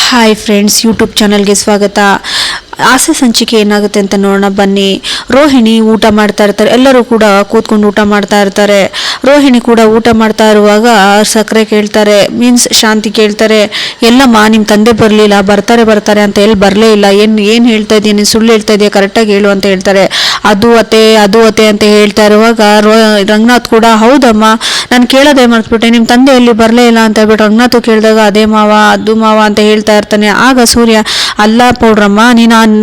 Hi friends, YouTube ಚಾನಲ್ಗೆ ಸ್ವಾಗತ. ಆಸೆ ಸಂಚಿಕೆ ಏನಾಗುತ್ತೆ ಅಂತ ನೋಡೋಣ ಬನ್ನಿ. ರೋಹಿಣಿ ಊಟ ಮಾಡ್ತಾ ಇರ್ತಾರೆ, ಎಲ್ಲರೂ ಕೂಡ ಕೂತ್ಕೊಂಡು ಊಟ ಮಾಡ್ತಾ ಇರ್ತಾರೆ. ರೋಹಿಣಿ ಕೂಡ ಊಟ ಮಾಡ್ತಾ ಇರುವಾಗ ಸಕ್ಕರೆ ಕೇಳ್ತಾರೆ, ಮೀನ್ಸ್ ಶಾಂತಿ ಕೇಳ್ತಾರೆ, ಎಲ್ಲಮ್ಮ ನಿಮ್ಮ ತಂದೆ ಬರಲಿಲ್ಲ, ಬರ್ತಾರೆ ಅಂತ ಎಲ್ಲಿ ಬರಲೇ ಇಲ್ಲ, ಏನು ಹೇಳ್ತಾ ಇದೀಯ, ನೀನು ಸುಳ್ಳು ಹೇಳ್ತಾ ಇದೆಯಾ, ಕರೆಕ್ಟಾಗಿ ಹೇಳು ಅಂತ ಹೇಳ್ತಾರೆ. ಅದು ಅತ್ತೆ ಅಂತ ಹೇಳ್ತಾ ಇರುವಾಗ ರಂಗನಾಥ್ ಕೂಡ ಹೌದಮ್ಮ, ನಾನು ಕೇಳೋದೇ ಮರ್ತ್ಬಿಟ್ಟೆ, ನಿಮ್ಮ ತಂದೆ ಎಲ್ಲಿ ಬರಲೇ ಇಲ್ಲ ಅಂತ ಹೇಳ್ಬಿಟ್ಟು ರಂಗನಾಥ್ ಕೇಳಿದಾಗ ಅದೇ ಮಾವ ಅದು ಮಾವ ಅಂತ ಹೇಳ್ತಾ ಇರ್ತಾನೆ. ಆಗ ಸೂರ್ಯ, ಅಲ್ಲ ಪೌಡ್ರಮ್ಮ,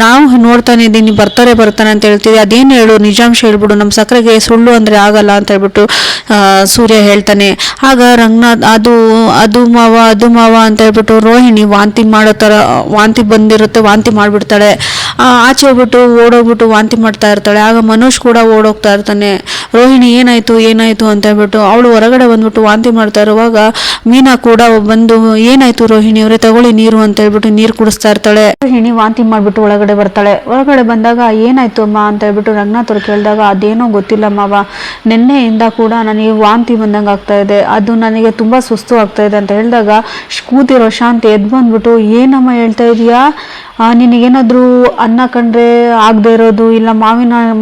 ನಾವು ನೋಡ್ತಾನೆ ಇದ್ದೀನಿ, ಬರ್ತಾರೆ ಅಂತ ಹೇಳ್ತೀವಿ, ಅದೇನು ಹೇಳು, ನಿಜಾಂಶ ಹೇಳ್ಬಿಡು, ನಮ್ಮ ಸಕ್ಕರೆಗೆ ಸುಳ್ಳು ಅಂದರೆ ಆಗಲ್ಲ ಅಂತ ಹೇಳ್ಬಿಟ್ಟು ಸೂರ್ಯ ಹೇಳ್ತಾನೆ. ಆಗ ರಂಗನಾಥ್ ಅದು ಮಾವ ಅಂತ ಹೇಳ್ಬಿಟ್ಟು ರೋಹಿಣಿ ವಾಂತಿ ಬಂದಿರುತ್ತೆ, ವಾಂತಿ ಮಾಡಿಬಿಡ್ತಾಳೆ. ಆಚೆ ಹೋಗ್ಬಿಟ್ಟು ಓಡೋಗ್ಬಿಟ್ಟು ವಾಂತಿ ಮಾಡ್ತಾ ಇರ್ತಾಳೆ. ಆಗ ಮನೋಜ್ ಕೂಡ ಓಡೋಗ್ತಾ ಇರ್ತಾನೆ. ರೋಹಿಣಿ ಏನಾಯ್ತು ಅಂತ ಹೇಳ್ಬಿಟ್ಟು ಅವಳು ಹೊರಗಡೆ ಬಂದ್ಬಿಟ್ಟು ವಾಂತಿ ಮಾಡ್ತಾ ಇರುವಾಗ ಮೀನಾ ಕೂಡ ಬಂದು, ಏನಾಯ್ತು ರೋಹಿಣಿ ಅವರೇ, ತಗೊಳ್ಳಿ ನೀರು ಅಂತ ಹೇಳ್ಬಿಟ್ಟು ನೀರು ಕುಡಿಸ್ತಾ ಇರ್ತಾಳೆ. ರೋಹಿಣಿ ವಾಂತಿ ಮಾಡ್ಬಿಟ್ಟು ಒಳಗಡೆ ಬರ್ತಾಳೆ. ಒಳಗಡೆ ಬಂದಾಗ ಏನಾಯ್ತು ಅಮ್ಮ ಅಂತ ಹೇಳ್ಬಿಟ್ಟು ರಂಗನಾಥ್ ಅವ್ರು ಕೇಳಿದಾಗ ಅದೇನೋ ಗೊತ್ತಿಲ್ಲ ಮಾವ, ನಿನ್ನೆಯಿಂದ ಕೂಡ ನನಗೆ ವಾಂತಿ ಬಂದಂಗೆ ಆಗ್ತಾ ಇದೆ, ಅದು ನನಗೆ ತುಂಬಾ ಸುಸ್ತು ಆಗ್ತಾ ಇದೆ ಅಂತ ಹೇಳಿದಾಗ ಕೂತಿರೋ ಶಾಂತಿ ಎದ್ದು ಬಂದ್ಬಿಟ್ಟು, ಏನಮ್ಮ ಹೇಳ್ತಾ ಇದೀಯಾ, ನಿನಗೇನಾದ್ರೂ ಅನ್ನ ಕಂಡ್ರೆ ಆಗದೆ ಇರೋದು, ಇಲ್ಲ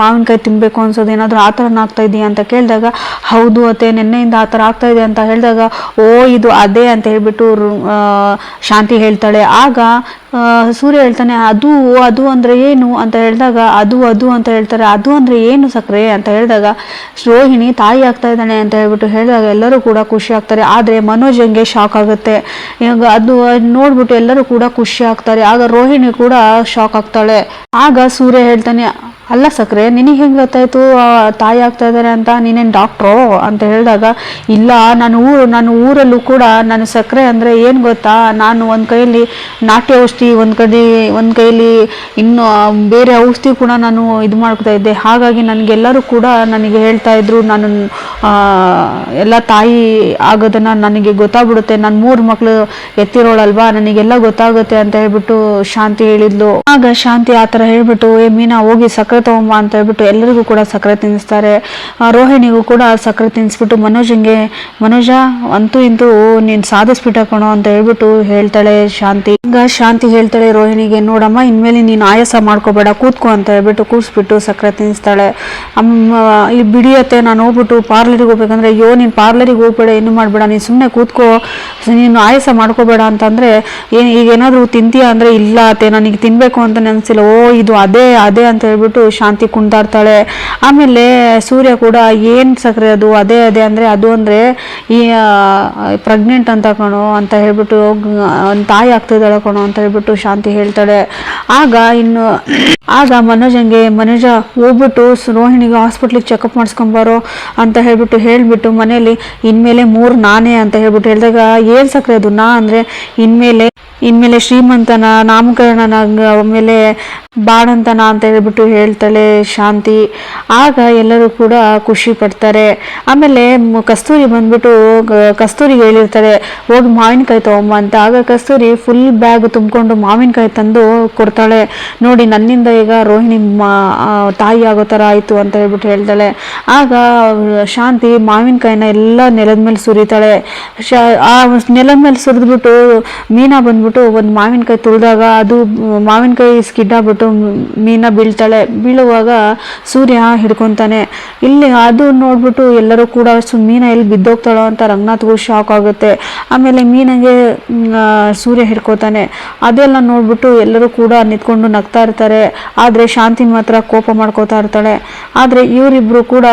ಮಾವಿನಕಾಯಿ ತಿನ್ಬೇಕು ಅನ್ಸೋದು, ಏನಾದರೂ ಆ ಥರ ಆಗ್ತಾ ಇದೆಯಾ ಅಂತ ಕೇಳಿದಾಗ ಹೌದು ಅತ್ತೆ, ನಿನ್ನೆಯಿಂದ ಆ ಥರ ಆಗ್ತಾ ಇದೆ ಅಂತ ಹೇಳಿದಾಗ ಓ ಇದು ಅದೇ ಅಂತ ಹೇಳ್ಬಿಟ್ಟು ಶಾಂತಿ ಹೇಳ್ತಾಳೆ. ಆಗ ಸೂರ್ಯ ಹೇಳ್ತಾನೆ, ಅದು ಅಂದ್ರೆ ಏನು ಅಂತ ಹೇಳಿದಾಗ ಅದು ಅಂತ ಹೇಳ್ತಾರೆ. ಅದು ಅಂದ್ರೆ ಏನು ಸಕ್ಕರೆ ಅಂತ ಹೇಳಿದಾಗ ರೋಹಿಣಿ ತಾಯಿ ಆಗ್ತಾ ಇದ್ದಾನೆ ಅಂತ ಹೇಳ್ಬಿಟ್ಟು ಹೇಳಿದಾಗ ಎಲ್ಲರೂ ಕೂಡ ಖುಷಿ ಆಗ್ತಾರೆ. ಆದರೆ ಮನೋಜಂಗೆ ಶಾಕ್ ಆಗುತ್ತೆ. ಇವಾಗ ಅದು ನೋಡ್ಬಿಟ್ಟು ಎಲ್ಲರೂ ಕೂಡ ಖುಷಿ ಆಗ್ತಾರೆ. ಆಗ ರೋಹಿಣಿ ಕೂಡ ಶಾಕ್ ಆಗ್ತಾಳೆ. ಆಗ ಸೂರ್ಯ ಹೇಳ್ತಾನೆ, ಅಲ್ಲ ಸಕ್ಕರೆ, ನಿನಗೆ ಹೆಂಗೆ ಗೊತ್ತಾಯ್ತು ತಾಯಿ ಆಗ್ತಾ ಇದ್ದಾರೆ ಅಂತ, ನೀನೇನು ಡಾಕ್ಟ್ರೋ ಅಂತ ಹೇಳಿದಾಗ ಇಲ್ಲ, ನಾನು ಊರಲ್ಲೂ ಕೂಡ ನಾನು ಸಕ್ಕರೆ ಅಂದರೆ ಏನು ಗೊತ್ತಾ, ನಾನು ಒಂದು ಕೈಯಲ್ಲಿ ನಾಟಿ ಔಷಧಿ, ಒಂದು ಕೈಯಲ್ಲಿ ಇನ್ನು ಬೇರೆ ಔಷಧಿ ಕೂಡ ನಾನು ಇದು ಮಾಡ್ಕೊತಾ ಇದ್ದೆ. ಹಾಗಾಗಿ ನನಗೆಲ್ಲರೂ ಕೂಡ ನನಗೆ ಹೇಳ್ತಾ ಇದ್ರು, ನಾನು ಎಲ್ಲ ತಾಯಿ ಆಗೋದನ್ನು ನನಗೆ ಗೊತ್ತಾಗ್ಬಿಡುತ್ತೆ, ನಾನು 3 ಮಕ್ಕಳು ಎತ್ತಿರೋಳಲ್ವಾ, ನನಗೆಲ್ಲ ಗೊತ್ತಾಗುತ್ತೆ ಅಂತ ಹೇಳ್ಬಿಟ್ಟು ಶಾಂತಿ ಹೇಳಿದ್ಲು. ಆಗ ಶಾಂತಿ ಆ ಥರ ಹೇಳ್ಬಿಟ್ಟು, ಮೀನಾ ಹೋಗಿ ಸಕ್ಕರೆ ತಗೊಂಬ ಅಂತ ಹೇಳ್ಬಿಟ್ಟು ಎಲ್ಲರಿಗೂ ಕೂಡ ಸಕ್ಕರೆ ತಿನ್ನಿಸ್ತಾರೆ. ರೋಹಿಣಿಗೂ ಕೂಡ ಸಕ್ಕರೆ ತಿನ್ನಿಸ್ಬಿಟ್ಟು ಮನೋಜ ಅಂತೂ ಇಂತೂ ನೀನು ಸಾಧಿಸ್ಬಿಟ್ಟ ಕಣೋ ಅಂತ ಹೇಳ್ಬಿಟ್ಟು ಹೇಳ್ತಾಳೆ ಶಾಂತಿ. ಈಗ ಶಾಂತಿ ಹೇಳ್ತಾಳೆ ರೋಹಿಣಿಗೆ, ನೋಡಮ್ಮ, ಇನ್ಮೇಲೆ ನೀನು ಆಯಾಸ ಮಾಡ್ಕೋಬೇಡ, ಕೂತ್ಕೋ ಅಂತ ಹೇಳ್ಬಿಟ್ಟು ಕೂರಿಸ್ಬಿಟ್ಟು ಸಕ್ಕರೆ ತಿನ್ನಿಸ್ತಾಳೆ. ಈ ಬಿಡಿಯತ್ತೆ, ನಾನು ಹೋಗ್ಬಿಟ್ಟು ಪಾರ್ಲರಿಗೆ ಹೋಗ್ಬೇಕಂದ್ರೆ, ಅಯ್ಯೋ ನೀನು ಪಾರ್ಲರಿಗೆ ಹೋಗ್ಬೇಡ, ಏನು ಮಾಡಬೇಡ, ನೀನು ಸುಮ್ಮನೆ ಕೂತ್ಕೋ, ನೀನು ಆಯಾಸ ಮಾಡ್ಕೋಬೇಡ ಅಂತಂದರೆ ಈಗ ಏನಾದರೂ ತಿಂತೀಯ ಅಂದರೆ ಇಲ್ಲ ಅತ್ತೆ, ನನಗೆ ತಿನ್ನಬೇಕು ಅಂತ ನೆನೆಸಿಲ್ಲ, ಓ ಇದು ಅದೇ ಅಂತ ಹೇಳ್ಬಿಟ್ಟು ಶಾಂತಿ ಕುಣ್ದಾಡ್ತಾಳೆ. ಆಮೇಲೆ ಸೂರ್ಯ ಕೂಡ ಏನು ಸಕ್ಕರೆ ಅದು ಅದೇ ಅಂದರೆ ಅದು ಅಂದರೆ ಈ ಪ್ರೆಗ್ನೆಂಟ್ ಅಂತ ಕಣೋ ಅಂತ ಹೇಳ್ಬಿಟ್ಟು, ತಾಯಿ ಆಗ್ತಿದ್ದಾಳೆ ಕಣೋ ಅಂತ ಹೇಳ್ಬಿಟ್ಟು ಶಾಂತಿ ಹೇಳ್ತಾಳೆ. ಆಗ ಮನೋಜ ಹೋಗ್ಬಿಟ್ಟು ರೋಹಿಣಿಗೆ ಹಾಸ್ಪಿಟ್ಲಿಗೆ ಚೆಕಪ್ ಮಾಡಿಸ್ಕೊಂಬಾರೋ ಅಂತ ಹೇಳ್ಬಿಟ್ಟು ಮನೇಲಿ ಇನ್ಮೇಲೆ 3 ನಾನೇ ಅಂತ ಹೇಳ್ಬಿಟ್ಟು ಹೇಳಿದಾಗ, ಏನು ಸಕ್ಕರೆ ಅದು ನಾ ಅಂದರೆ ಇನ್ಮೇಲೆ ಶ್ರೀಮಂತನ ನಾಮಕರಣ ಮೇಲೆ ಬಾಣಂತನ ಅಂತ ಹೇಳ್ಬಿಟ್ಟು ಹೇಳ್ತಾಳೆ ಶಾಂತಿ. ಆಗ ಎಲ್ಲರೂ ಕೂಡ ಖುಷಿ ಪಡ್ತಾರೆ. ಆಮೇಲೆ ಕಸ್ತೂರಿ ಬಂದ್ಬಿಟ್ಟು ಕಸ್ತೂರಿಗೆ ಹೇಳಿರ್ತಾರೆ, ಹೋಗಿ ಮಾವಿನಕಾಯಿ ತಗೊಂಬ ಅಂತ. ಆಗ ಕಸ್ತೂರಿ ಫುಲ್ ಬ್ಯಾಗ್ ತುಂಬಿಕೊಂಡು ಮಾವಿನಕಾಯಿ ತಂದು ಕೊಡ್ತಾಳೆ. ನೋಡಿ, ನನ್ನಿಂದ ಈಗ ರೋಹಿಣಿ ತಾಯಿ ಆಗೋ ಥರ ಆಯಿತು ಅಂತ ಹೇಳ್ಬಿಟ್ಟು ಹೇಳ್ತಾಳೆ. ಆಗ ಶಾಂತಿ ಮಾವಿನಕಾಯಿನ ಎಲ್ಲ ನೆಲದ ಮೇಲೆ ಸುರಿತಾಳೆ. ಆ ನೆಲದ ಮೇಲೆ ಸುರಿದ್ಬಿಟ್ಟು ಮೀನಾ ಬಂದ್ಬಿಟ್ಟು ಒಂದು ಮಾವಿನಕಾಯಿ ತುಳಿದಾಗ ಅದು ಮಾವಿನಕಾಯಿ ಸ್ಕಿಡ್ ಆಗ್ಬಿಟ್ಟು ಮೀನಾ ಬೀಳುವಾಗ ಸೂರ್ಯ ಹಿಡ್ಕೊಂತಾನೆ. ಇಲ್ಲಿ ಅದು ನೋಡ್ಬಿಟ್ಟು ಎಲ್ಲರೂ ಕೂಡ ಮೀನಾ ಎಲ್ಲಿ ಬಿದ್ದೋಗ್ತಾಳೋ ಅಂತ ರಂಗನಾಥ್ಗೂ ಶಾಕ್ ಆಗುತ್ತೆ. ಆಮೇಲೆ ಮೀನಾಗೆ ಸೂರ್ಯ ಹಿಡ್ಕೋತಾನೆ. ಅದೆಲ್ಲ ನೋಡ್ಬಿಟ್ಟು ಎಲ್ಲರೂ ಕೂಡ ನಿಂತ್ಕೊಂಡು ನಗ್ತಾ ಇರ್ತಾರೆ. ಆದರೆ ಶಾಂತಿ ಮಾತ್ರ ಕೋಪ ಮಾಡ್ಕೋತಾ ಇರ್ತಾಳೆ. ಆದರೆ ಇವರಿಬ್ರು ಕೂಡ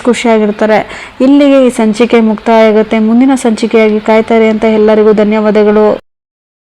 ಖುಷಿಯಾಗಿರ್ತಾರೆ. ಇಲ್ಲಿಗೆ ಈ ಸಂಚಿಕೆ ಮುಕ್ತಾಯ ಆಗುತ್ತೆ. ಮುಂದಿನ ಸಂಚಿಕೆಯಾಗಿ ಕಾಯ್ತಾರೆ ಅಂತ ಎಲ್ಲರಿಗೂ ಧನ್ಯವಾದಗಳು.